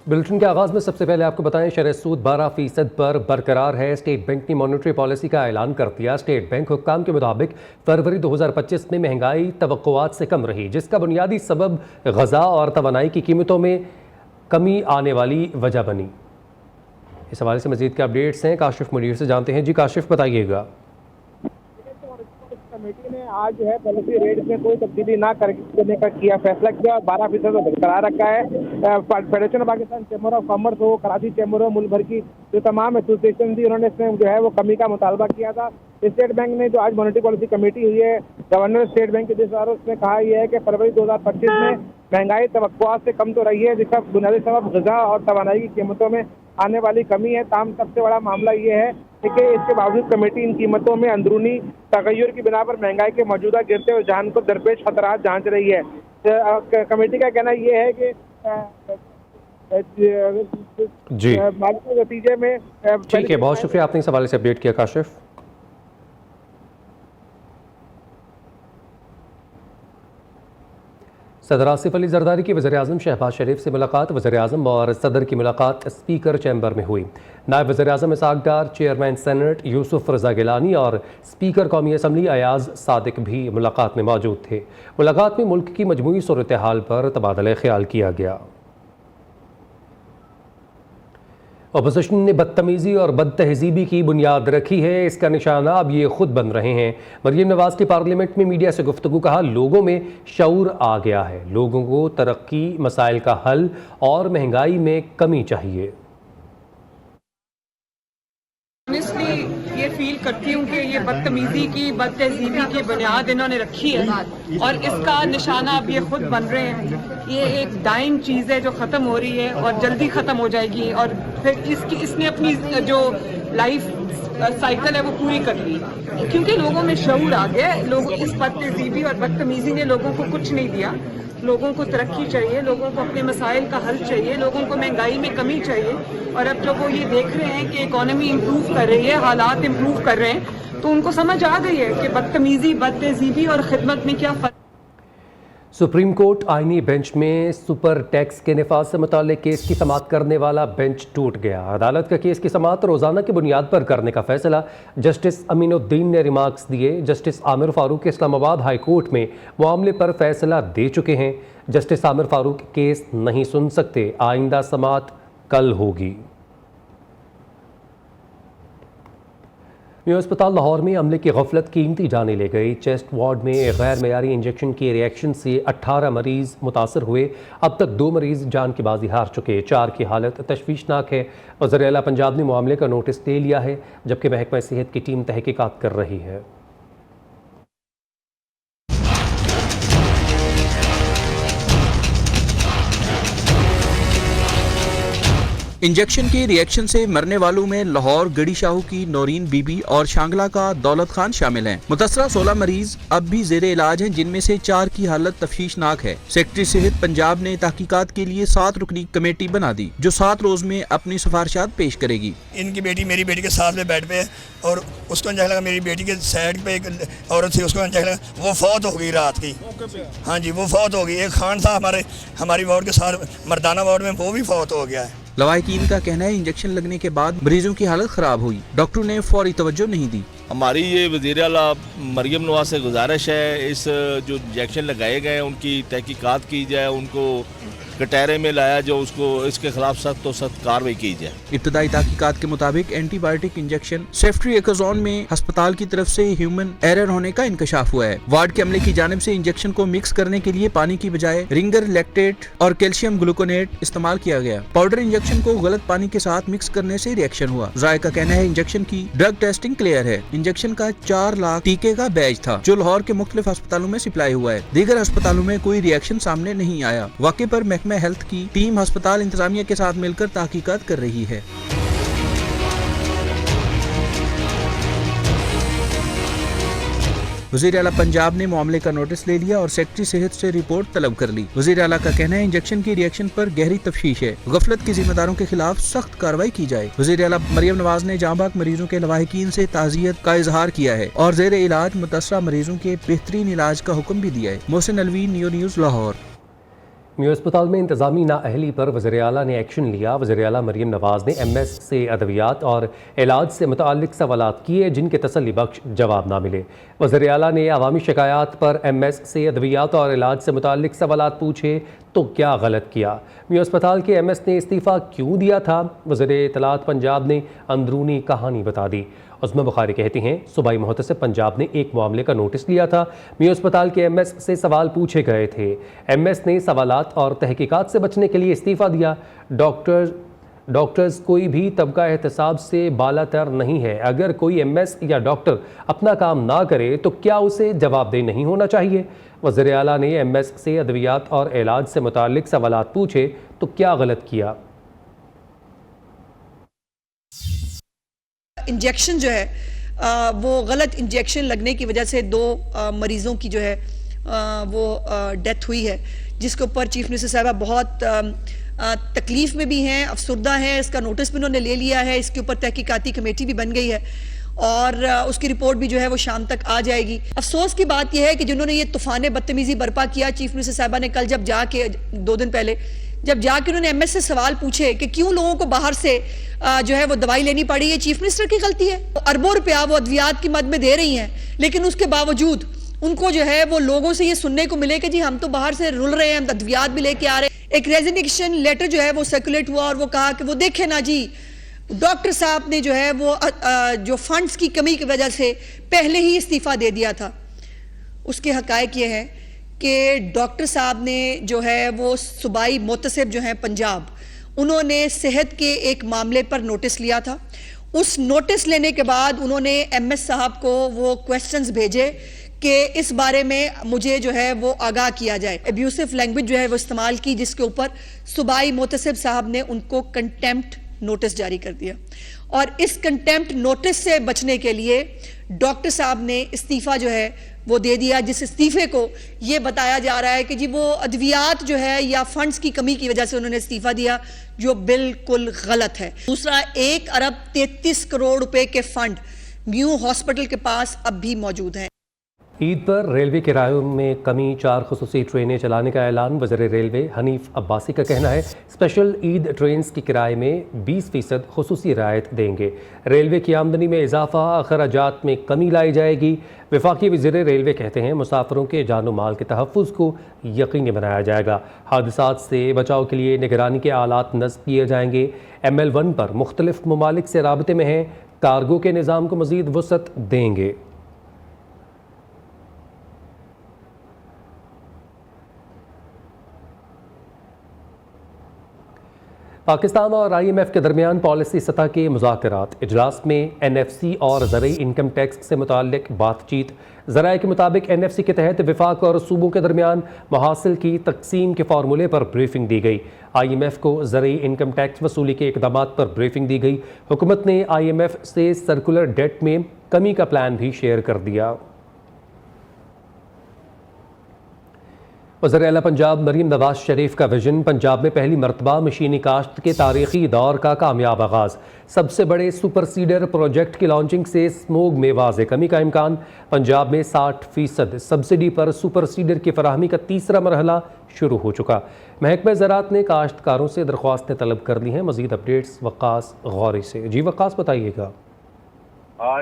Bulletin के आगाज में सबसे पहले आपको बताएं, शरह सूद 12% पर बरकरार है। स्टेट बैंक ने मॉनेटरी पॉलिसी का ऐलान कर दिया। स्टेट बैंक हुक्काम के मुताबिक फरवरी 2025 में महंगाई तवक्कुआत से कम रही, जिसका बुनियादी सबब गज़ा और तवानाई की कीमतों में कमी आने वाली वजह बनी। इस हवाले से मजीद के अपडेट्स हैं, काशिफ मुनीर से जानते हैं। जी काशिफ, बताइएगा। कमेटी ने आज जो है पॉलिसी रेट में कोई तब्दीली ना करने का किया फैसला किया और 12% बरकरार रखा है। Federation of Pakistan chamber of commerce हो, कराची चैम्बर हो, मुल्क भर की जो तमाम एसोसिएशन थी, उन्होंने इसमें जो है वो कमी का मुतालबा किया था। स्टेट बैंक ने जो आज मॉनेटरी पॉलिसी कमेटी हुई है, गवर्नर स्टेट बैंक के जिस उसने कहा यह है कि फरवरी 2025 में महंगाई तवक्कुआत से कम तो रही है, जिसका बुनियादी सबब ग़िज़ा और तवानाई की कीमतों में आने वाली कमी है। ताम सबसे बड़ा मामला ये है कि इसके बावजूद कमेटी इन कीमतों में अंदरूनी तगय्युर की बिना पर महंगाई के मौजूदा गिरते हुए जहान को दरपेश खतरात जांच रही है। कमेटी का कहना यह है कि जी नतीजे में ठीक है, बहुत शुक्रिया, आपने इस हवाले से अपडेट किया काशिफ। सदर आसिफ अली जरदारी की वज़ीर-ए-आज़म शहबाज शरीफ से मुलाकात। वज़ीर-ए-आज़म और सदर की मुलाकात स्पीकर चैम्बर में हुई। नायब वज़ीर-ए-आज़म इसहाक़ डार, चेयरमैन सेनेट यूसुफ रज़ा गिलानी और स्पीकर कौमी असम्बली अयाज सादिक भी मुलाकात में मौजूद थे। मुलाकात में मुल्क की मजमूई सूरत हाल पर तबादला ख्याल किया गया। अपोजिशन ने बदतमीज़ी और बदतहजीबी की बुनियाद रखी है, इसका निशाना अब ये खुद बन रहे हैं। मरियम नवाज़ की पार्लियामेंट में मीडिया से गुफ्तगू, कहा लोगों में शऊर आ गया है, लोगों को तरक्की, मसाइल का हल और महंगाई में कमी चाहिए। ये फील करती हूँ कि ये बदतमीजी की, बदतहजीबी की बुनियाद इन्होंने रखी है और इसका निशाना अब ये खुद बन रहे हैं। ये एक डाइंग चीज़ है जो ख़त्म हो रही है और जल्दी ख़त्म हो जाएगी और फिर इसने अपनी जो लाइफ साइकिल है वो पूरी कर ली, क्योंकि लोगों में शऊर आ गया। लोग इस बदतहजीबी और बदतमीजी ने लोगों को कुछ नहीं दिया। लोगों को तरक्की चाहिए, लोगों को अपने मसाइल का हल चाहिए, लोगों को महंगाई में कमी चाहिए। और अब जब वो ये देख रहे हैं कि इकोनॉमी इम्प्रूव कर रही है, हालात इम्प्रूव कर रहे हैं, तो उनको समझ आ गई है कि बदतमीजी, बदतहजीबी और खिदमत में क्या फर्क। सुप्रीम कोर्ट आईनी बेंच में सुपर टैक्स के निफाज से मुताल्लिक केस की समाअत करने वाला बेंच टूट गया। अदालत का केस की समाअत रोजाना की बुनियाद पर करने का फैसला जस्टिस अमीनुद्दीन ने रिमार्क्स दिए। Justice Aamir Farooq Islamabad high court में मामले पर फैसला दे चुके हैं। जस्टिस आमिर फारूक केस नहीं सुन सकते, आइंदा समाअत कल होगी। न्यू अस्पताल लाहौर में अमले की गफलत कीमती जाने ले गई। चेस्ट वार्ड में गैर मेयारी इंजेक्शन के रिएक्शन से 18 मरीज मुतासर हुए। अब तक 2 मरीज जान की बाजी हार चुके, 4 की हालत तशवीशनाक है। वज़ीर आला पंजाब ने मामले का नोटिस ले लिया है, जबकि महकमा सेहत की टीम तहकीकात कर रही है। इंजेक्शन के रिएक्शन से मरने वालों में लाहौर गड़ी शाहू की नौरीन बीबी और शांगला का दौलत खान शामिल हैं। मुतासरा 16 मरीज अब भी जेरे इलाज हैं, जिनमें से 4 की हालत तफशीशनाक है। सेक्रेटरी सेहत पंजाब ने तहकीकात के लिए 7 रुकनी कमेटी बना दी, जो 7 रोज में अपनी सिफारिशात पेश करेगी। इनकी बेटी मेरी बेटी के साथ में बेड पे और उसको इंजेक्शन लगा, मेरी बेटी के साइड पे एक औरत थी, उसको इंजेक्शन लगा, वो फौत हो गई रात की। हाँ जी, वो फौत हो गई। एक खान था हमारी वार्ड के साथ मर्दाना वार्ड में, वो भी फौत हो गया है। लवाहिकीन का कहना है इंजेक्शन लगने के बाद मरीजों की हालत खराब हुई, डॉक्टर ने फौरी तवज्जो नहीं दी। हमारी ये वज़ीर आला मरियम नवाज से गुजारिश है, इस जो इंजेक्शन लगाए गए उनकी तहकीकात की जाए, उनको कटहरे में लाया जो उसको इसके खिलाफ सख्त तो सख्त कार्रवाई की जाए। इब्तदाई तहकीकात के मुताबिक एंटीबायोटिक इंजेक्शन सेफ्ट्रिएक्सोन में अस्पताल की तरफ से ह्यूमन एरर होने का इंकशाफ हुआ है। वार्ड के अमले की जानिब से इंजेक्शन को मिक्स करने के लिए पानी की बजाय रिंगर लैक्टेट और कैल्शियम ग्लूकोनेट इस्तेमाल किया गया। पाउडर इंजेक्शन को गलत पानी के साथ मिक्स करने से रिएक्शन हुआ। जाय का कहना है इंजेक्शन की ड्रग टेस्टिंग क्लियर है। इंजेक्शन का 4 लाख टीके का बैच था, जो लाहौर के मुख्तलिफ अस्पतालों में सप्लाई हुआ है। दीगर अस्पतालों में कोई रिएक्शन सामने नहीं आया। वाक़े पर महकमा हेल्थ की टीम अस्पताल इंतजामिया के साथ मिलकर तहकीकात कर रही है। वज़ीर आला पंजाब ने मामले का नोटिस ले लिया और सेक्रेटरी सेहत से रिपोर्ट तलब कर ली। वज़ीर आला का कहना है इंजेक्शन की रिएक्शन पर गहरी तफ्तीश है, गफलत के जिम्मेदारों के खिलाफ सख्त कार्रवाई की जाए। वज़ीर आला मरियम नवाज ने जांबाक मरीजों के लवाहिकीन से ताज़ियत का इजहार किया है और ज़ेरे इलाज मुतासरा मरीजों के बेहतरीन इलाज का हुक्म भी दिया है। Mohsin Alvi, new news, Lahore. Mu अस्पताल में इंतजामी नाअहली पर वज़ीर आला ने एक्शन लिया। वज़ीर आला मरीम नवाज़ ने MS से अद्वियात और इलाज से मुताल्लिक सवालात किए जिनके तसल्ली बख्श जवाब ना मिले। वज़ीर आला ने अवामी शिकायत पर MS से अद्वियात और इलाज से मुताल्लिक सवालात पूछे तो क्या गलत किया। म्यू अस्पताल के MS ने इस्तीफ़ा क्यों दिया था। वज़ीर इत्तलात पंजाब ने अंदरूनी कहानी बता दी। उस्मा बुखारी कहती हैं सूबाई मुहतसिब पंजाब ने एक मामले का नोटिस लिया था। म्यू अस्पताल के MS से सवाल पूछे गए थे। MS ने सवालात और तहकीकात से बचने के लिए इस्तीफ़ा दिया। डॉक्टर्स कोई भी तबका एहतसाब से बालातर नहीं है। अगर कोई MS या डॉक्टर अपना काम ना करे तो क्या उसे जवाबदेह नहीं होना चाहिए। वज़ीर आला ने MS से अद्वियात और इलाज से मुताल्लिक सवालात पूछे तो क्या गलत किया। इंजेक्शन जो है वो गलत इंजेक्शन लगने की वजह से 2 मरीज़ों की जो है वो डेथ हुई है, जिसके ऊपर चीफ मिनिस्टर साहबा बहुत तकलीफ़ में भी हैं, अफसरदा हैं। इसका नोटिस भी उन्होंने ले लिया है। इसके ऊपर तहकीकाती कमेटी भी बन गई है और उसकी रिपोर्ट भी जो है वो शाम तक आ जाएगी। अफसोस की बात यह है कि जिन्होंने ये तूफ़ान बदतमीज़ी बर्पा किया, चीफ मिनिस्टर साहबा ने कल जब जाके 2 दिन पहले जब जाके उन्होंने MS से सवाल पूछे कि क्यों लोगों को बाहर से जो है वो दवाई लेनी पड़ी, ये चीफ मिनिस्टर की गलती है। अरबों रुपया वो अद्वियात की मद में दे रही हैं, लेकिन उसके बावजूद उनको जो है वो लोगों से ये सुनने को मिले कि जी हम तो बाहर से रुल रहे हैं, हम अद्वियात भी लेके आ रहे हैं। एक रेजिग्नेशन लेटर जो है वो सर्कुलेट हुआ और वो कहा कि वो देखे ना जी, डॉक्टर साहब ने जो है वो जो फंड्स की कमी की वजह से पहले ही इस्तीफा दे दिया था। उसके हकायक ये है कि डॉक्टर साहब ने जो है वो सूबाई मुतसिब जो है पंजाब, उन्होंने सेहत के एक मामले पर नोटिस लिया था। उस नोटिस लेने के बाद उन्होंने MS साहब को वो क्वेश्चंस भेजे कि इस बारे में मुझे जो है वो आगाह किया जाए। एब्यूसिव लैंग्वेज जो है वो इस्तेमाल की, जिसके ऊपर सूबाई मुतसिब साहब ने उनको कंटेम्प्ट नोटिस जारी कर दिया और इस कंटेम्प्ट नोटिस से बचने के लिए डॉक्टर साहब ने इस्तीफ़ा जो है वो दे दिया, जिस इस्तीफ़े को ये बताया जा रहा है कि जी वो अद्वियात जो है या फंड्स की कमी की वजह से उन्होंने इस्तीफ़ा दिया, जो बिल्कुल गलत है। दूसरा, 1 अरब 33 करोड़ रुपए के फंड म्यू हॉस्पिटल के पास अब भी मौजूद हैं। ईद पर रेलवे किरायों में कमी, 4 खुसूसी ट्रेनें चलाने का ऐलान। वज़ीर रेलवे हनीफ अब्बासी का कहना है स्पेशल ईद ट्रेन्स की किराए में 20% खुसूसी रियायत देंगे। रेलवे की आमदनी में इजाफा, अखराजात में कमी लाई जाएगी। वफाकी वज़ीर रेलवे कहते हैं मुसाफिरों के जानो माल के तहफ़्फ़ुज़ को यकीनी बनाया जाएगा। हादसात से बचाव के लिए निगरानी के आलात नस्ब किए जाएंगे। ML1 पर मुख्तलिफ ममालिक से राबते में हैं, कार्गो के निज़ाम को मज़ीद वसअत देंगे। पाकिस्तान और IMF के दरमियान पॉलिसी सतह के मुज़ाकरात। इजलास में NFC और ज़रई इनकम टैक्स से मुताल्लिक बातचीत। ज़राए के मुताबिक NFC के तहत विफाक और सूबों के दरमियान महासिल की तकसीम के फार्मूले पर ब्रीफिंग दी गई। IMF को ज़रई इनकम टैक्स वसूली के इक़दामात पर ब्रीफिंग दी गई। हुकूमत ने IMF से सर्कुलर डेट में कमी का प्लान भी शेयर कर दिया। वज़ीर आला पंजाब मरीम नवाज शरीफ का विजन, पंजाब में पहली मरतबा मशीनी काश्त के तारीखी दौर का कामयाब आगाज़। सबसे बड़े सुपर सीडर प्रोजेक्ट की लॉन्चिंग से स्मोग में वाज़े कमी का इम्कान। पंजाब में 60% सब्सिडी पर सुपर सीडर की फराहमी का तीसरा मरहला शुरू हो चुका। महकमा ज़राअत ने काश्तकारों से दरख्वास्तें तलब कर ली हैं। मज़ीद अपडेट्स वक्कास गौरी से। जी वक्कास, बताइएगा।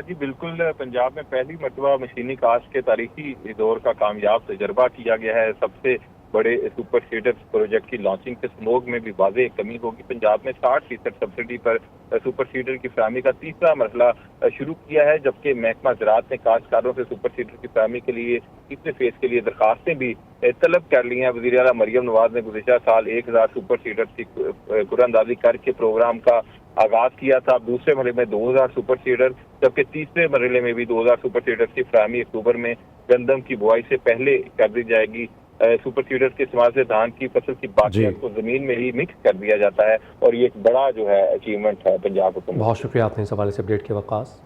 जी बिल्कुल, पंजाब में पहली मरतबा मशीनी काश्त के तारीखी दौर का कामयाब तजर्बा किया गया है। सबसे बड़े सुपर सीडर प्रोजेक्ट की लॉन्चिंग से स्मोग में भी वाज़ेह कमी होगी। पंजाब में 60% सब्सिडी पर सुपर सीडर की फराहमी का तीसरा मरहला शुरू किया है, जबकि महकमा ज़राअत ने काश्तकारों से सुपर सीडर की फराहमी के लिए तीसरे फेज के लिए दरखास्तें भी तलब कर ली हैं। वज़ीर आला मरीम नवाज ने गुज़िश्ता साल 1000 सुपर सीडर की कुरानंदाजी करके प्रोग्राम का आगाज किया था। दूसरे मरहले में 2000 सुपर सीडर, जबकि तीसरे मरहले में भी 2000 सुपर सीडर की फराहमी अक्टूबर में गंदम की बुआई से पहले कर दी जाएगी। सुपर सीडर के इस्तेमाल से धान की फसल की बाकियात को जमीन में ही मिक्स कर दिया जाता है और ये एक बड़ा जो है अचीवमेंट है पंजाब हुकूमत। बहुत शुक्रिया आपने इस हवाले से अपडेट किया वक्कास।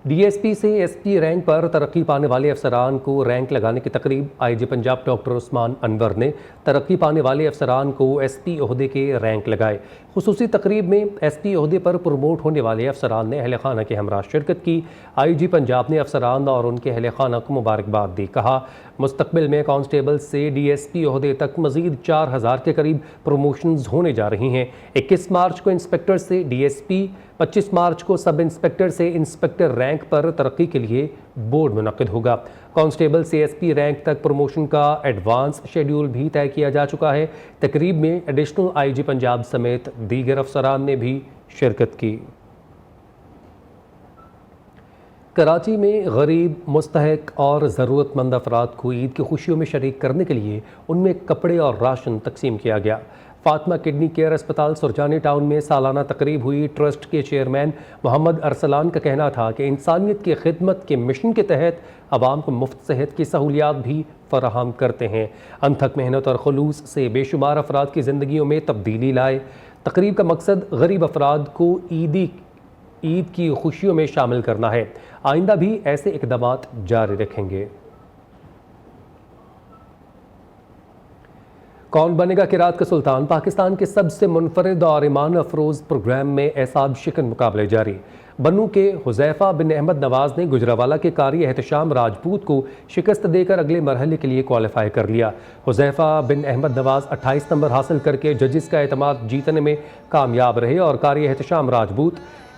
DSP से SP रैंक पर तरक्की पाने वाले अफसरान को रैंक लगाने की तकरीब। IG पंजाब डॉक्टर उस्मान अनवर ने तरक्की पाने वाले अफसरान को SP ओहदे के रैंक लगाए। खुसूसी तकरीब में SP ओहदे पर प्रमोट होने वाले अफसरान ने अहल खाना के हमरा शिरकत की। IG पंजाब ने अफसरान और उनके अहल खाना को मुबारकबाद दी। कहा मुस्तकबिल में कांस्टेबल से डीएसपी ओहदे तक मजीद 4000 के करीब प्रमोशंस होने जा रही हैं। 21 मार्च को इंस्पेक्टर से डीएसपी, 25 मार्च को सब इंस्पेक्टर से इंस्पेक्टर रैंक पर तरक्की के लिए बोर्ड मुनक्किद होगा। कांस्टेबल से एसपी रैंक तक प्रमोशन का एडवांस शेड्यूल भी तय किया जा चुका है। तकरीब में एडिशनल आईजी पंजाब समेत दीगर अफसरान ने भी शिरकत की। कराची में गरीब, मुस्तहक और ज़रूरतमंद अफराद को ईद की खुशियों में शरीक करने के लिए उनमें कपड़े और राशन तकसीम किया गया। फातिमा किडनी केयर अस्पताल सुरजानी टाउन में सालाना तकरीब हुई। ट्रस्ट के चेयरमैन मोहम्मद अरसलान का कहना था कि इंसानियत की खिदमत के मिशन के तहत आवाम को मुफ्त सेहत की सहूलियात भी फराहम करते हैं। अनथक मेहनत और खुलूस से बेशुमार अफराद की ज़िंदगियों में तब्दीली लाए। तकरीब का मकसद गरीब अफराद को ईद की खुशियों में शामिल करना है। आइंदा भी ऐसे इक़दामात जारी रखेंगे। कौन बनेगा किरात का सुल्तान? पाकिस्तान के सबसे मुनफरिद और ईमान अफरोज़ प्रोग्राम में एसाब शिकन मुकाबले जारी। बन्नू के हुज़ैफ़ा बिन अहमद नवाज़ ने गुजरावाला के कारी एहतशाम राजपूत को शिकस्त देकर अगले मरहले के लिए क्वालिफाई कर लिया। हुज़ैफ़ा बिन अहमद नवाज़ 28 नंबर हासिल करके जजिस का एतमाद जीतने में कामयाब रहे और कारी एहतशाम राजपूत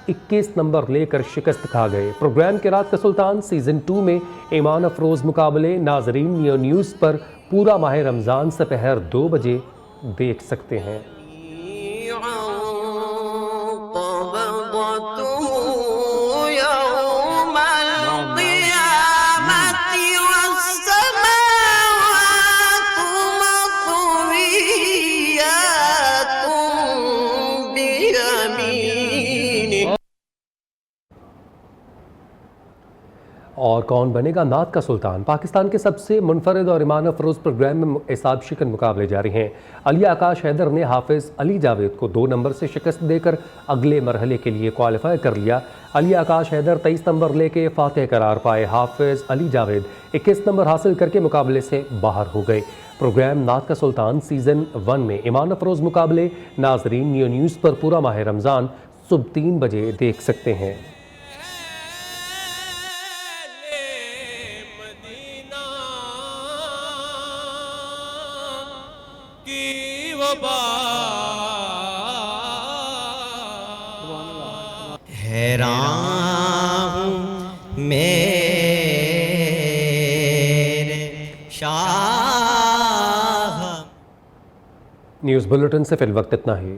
21 नंबर लेकर शिकस्त खा गए। प्रोग्राम किरात का सुल्तान सीज़न 2 में ईमान अफरोज़ मुकाबले नाजरीन नियो न्यूज़ पर पूरा माह रमज़ान दोपहर 2 बजे देख सकते हैं। और कौन बनेगा नात का सुल्तान? पाकिस्तान के सबसे मुनफरिद और ईमान अफरोज़ प्रोग्राम में एसाब शिकन मुकाबले जारी हैं। अली आकाश हैदर ने हाफिज़ अली जावेद को 2 नंबर से शिकस्त देकर अगले मरहले के लिए क्वालिफाई कर लिया। अली आकाश हैदर 23 नंबर लेके फातेह करार पाए। हाफिज़ अली जावेद 21 नंबर हासिल करके मुकाबले से बाहर हो गए। प्रोग्राम नात का सुल्तान सीज़न 1 में ईमान अफरोज़ मुकाबले नाजरीन नियो न्यूज़ पर पूरा माह रमज़ान सुबह 3 बजे देख सकते हैं। हैरान हूँ मेरे शाह। न्यूज़ बुलेटिन से फिल वक्त इतना ही।